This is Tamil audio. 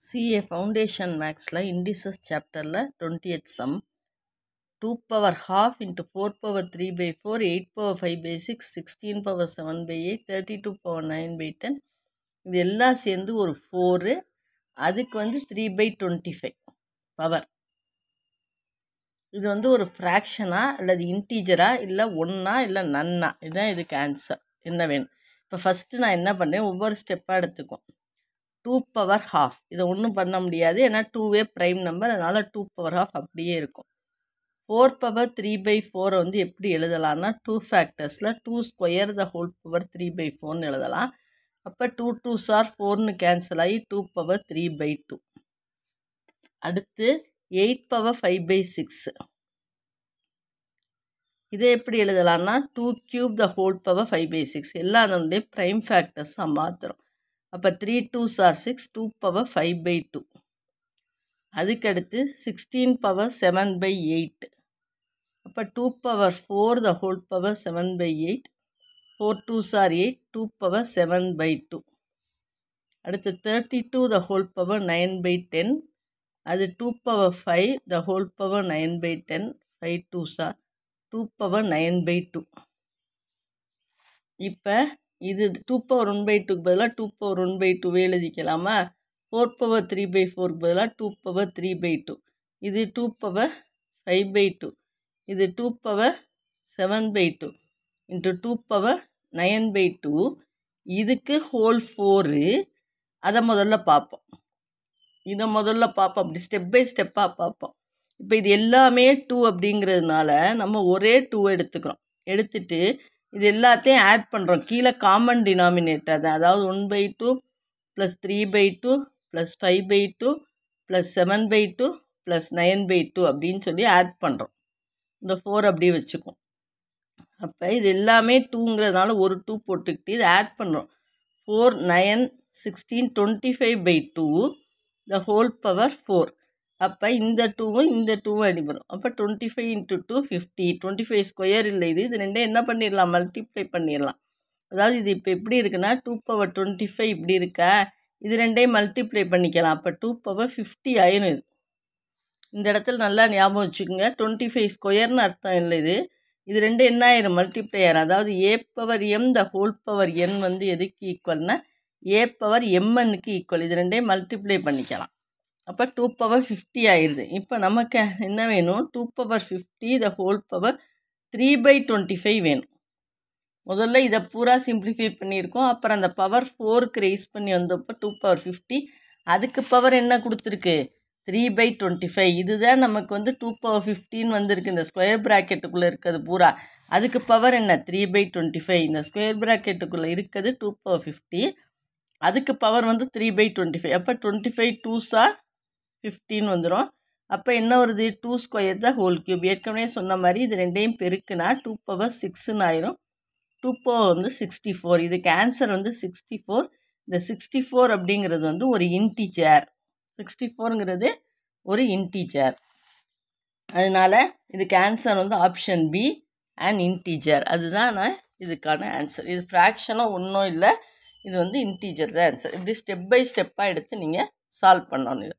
CA Foundation Maxல Indices chapterல 20th sum 2 power half into 4 power 3 by 4 8 power 5 by 6 16 power 7 by 8 32 power 9 by 10 இது எல்லாம் சேர்ந்து ஒரு 4 அதுக்கு வந்து 3 by 25 பவர். இது வந்து ஒரு ஃப்ராக்ஷனா அல்லது இன்டீஜரா இல்லை ஒன்றா இல்லை நன்னா, இதுதான் இதுக்கு ஆன்சர். என்ன வேணும்? இப்போ ஃபஸ்ட்டு நான் என்ன பண்ணேன், ஒவ்வொரு ஸ்டெப்பாக எடுத்துக்கும். 2 பவர் ஹாஃப் இதை ஒன்றும் பண்ண முடியாது, ஏன்னா 2வே ப்ரைம் நம்பர், அதனால் 2 பவர் ஹாஃப் அப்படியே இருக்கும். 4 பவர் 3 by 4 வந்து எப்படி எழுதலாம்னா 2 ஃபேக்டர்ஸில் 2 square the whole power 3 by 4ன்னு எழுதலாம். அப்போ 2 2s are 4ன்னு கேன்சல் ஆகி 2 பவர் 3 by 2. அடுத்து 8 பவர் 5 by 6 இதை எப்படி எழுதலாம்னா 2 cube the whole power 5 by 6 எல்லாம் அதனுடைய ப்ரைம் ஃபேக்டர்ஸாக மாற்றுறோம். அப்போ 3 2s are 6 2 பவர் 5 by 2. அதுக்கடுத்து 16 பவர் 7 by 8. அப்போ 2 power 4 the whole power 7 by 8 4 2s are 8 2 power 7 by 2. அடுத்து 32 the whole power 9 by 10. அது 2 power 5 the whole power 9 by 10 5 2s are 2 power 9 by 2. இப்போ இது 2 பவர் 1 by 2க்கு பதிலாக 2 பவர் 1 by 2 எழுதிக்கலாமா? 4 பவர் 3 by 4க்கு பதிலாக 2 பவர் 3 by 2. இது 2 பவர் 5 by 2. இது 2 power 7 by 2 into 2 power 9 by 2. இதுக்கு ஹோல் 4, அதை முதல்ல பார்ப்போம். அப்படி ஸ்டெப் பை ஸ்டெப்பாக பார்ப்போம். இப்போ இது எல்லாமே 2 அப்படிங்கிறதுனால நம்ம ஒரே 2 எடுத்துக்கிறோம். எடுத்துட்டு இது எல்லாத்தையும் ஆட் பண்ணுறோம். கீழே காமன் டினாமினேட்டர் தான், அதாவது 1 by 2 plus 3 by 2 plus 5 by 2 plus 7 by 2 plus 9 by 2 அப்படின்னு சொல்லி ஆட் பண்ணுறோம். இந்த 4 அப்படியே வச்சுக்குவோம். அப்போ இது எல்லாமே 2ங்கிறதுனால ஒரு 2 போட்டுக்கிட்டு இதை ஆட் பண்ணுறோம். 4 9 16 25 by 2 the whole power 4. அப்போ இந்த 2வும் இந்த 2வும் அடிபடும். அப்போ 25 இன்ட்டு 2 50. 25 ஸ்கொயர் இல்லை, இது ரெண்டே என்ன பண்ணிடலாம், மல்டிப்ளை பண்ணிடலாம். அதாவது இது இப்போ எப்படி இருக்குன்னா 2 பவர் 25 இப்படி இருக்கா, இது ரெண்டையும் மல்டிப்ளை பண்ணிக்கலாம். அப்போ 2 பவர் 50 ஆயிரும். இந்த இடத்துல நல்லா ஞாபகம் வச்சுக்கோங்க, 25 ஸ்கொயர்னு அர்த்தம் இல்லை, இது ரெண்டு என்ன ஆயிரும், மல்டிப்ளை ஆயிரும். அதாவது A power M the whole power N வந்து எதுக்கு ஈக்குவல்னா ஏ பவர் எம்என்னுக்கு ஈக்குவல். இது ரெண்டையும் மல்டிப்ளை பண்ணிக்கலாம். அப்போ 2 பவர் 50 ஆயிடுது. இப்போ நமக்கு என்ன வேணும், 2 power 50 the whole power 3 by 25 வேணும். முதல்ல இதை பூரா சிம்பிளிஃபை பண்ணியிருக்கோம். அப்புறம் அந்த பவர் 4க்கு ரைஸ் பண்ணி வந்தப்போ 2 பவர் 50, அதுக்கு பவர் என்ன கொடுத்துருக்கு, 3 by 25. இதுதான் நமக்கு வந்து 2 பவர் 15 வந்திருக்கு. இந்த ஸ்கொயர் ப்ராக்கெட்டுக்குள்ளே இருக்கிறது பூரா, அதுக்கு பவர் என்ன, 3 by 25. இந்த ஸ்கொயர் ப்ராக்கெட்டுக்குள்ளே இருக்கிறது 2 பவர் 50, அதுக்கு பவர் வந்து 3 by 25. அப்போ 25 2s are 15 வந்துடும். அப்போ என்ன வருது, 2 ஸ்கொயர் த ஹோல் கியூப். ஏற்கனவே சொன்ன மாதிரி இது ரெண்டையும் பெருக்குனா 2 பவர் 6ன்னு ஆயிரும். 2 பவர் வந்து 64. இதுக்கு ஆன்சர் வந்து 64. இந்த 64 அப்படிங்கிறது வந்து ஒரு இன்டீஜர். 64ங்கிறது ஒரு இன்டீஜர். அதனால் இதுக்கு ஆன்சர் வந்து ஆப்ஷன் பி அண்ட் இன்டீஜர். அதுதான் நான் இதுக்கான ஆன்சர். இது ஃப்ராக்ஷனாக ஒன்றும் இல்லை, இது வந்து இன்டீஜர் தான் ஆன்சர். இப்படி ஸ்டெப் பை ஸ்டெப்பாக எடுத்து நீங்கள் சால்வ் பண்ணணும். இது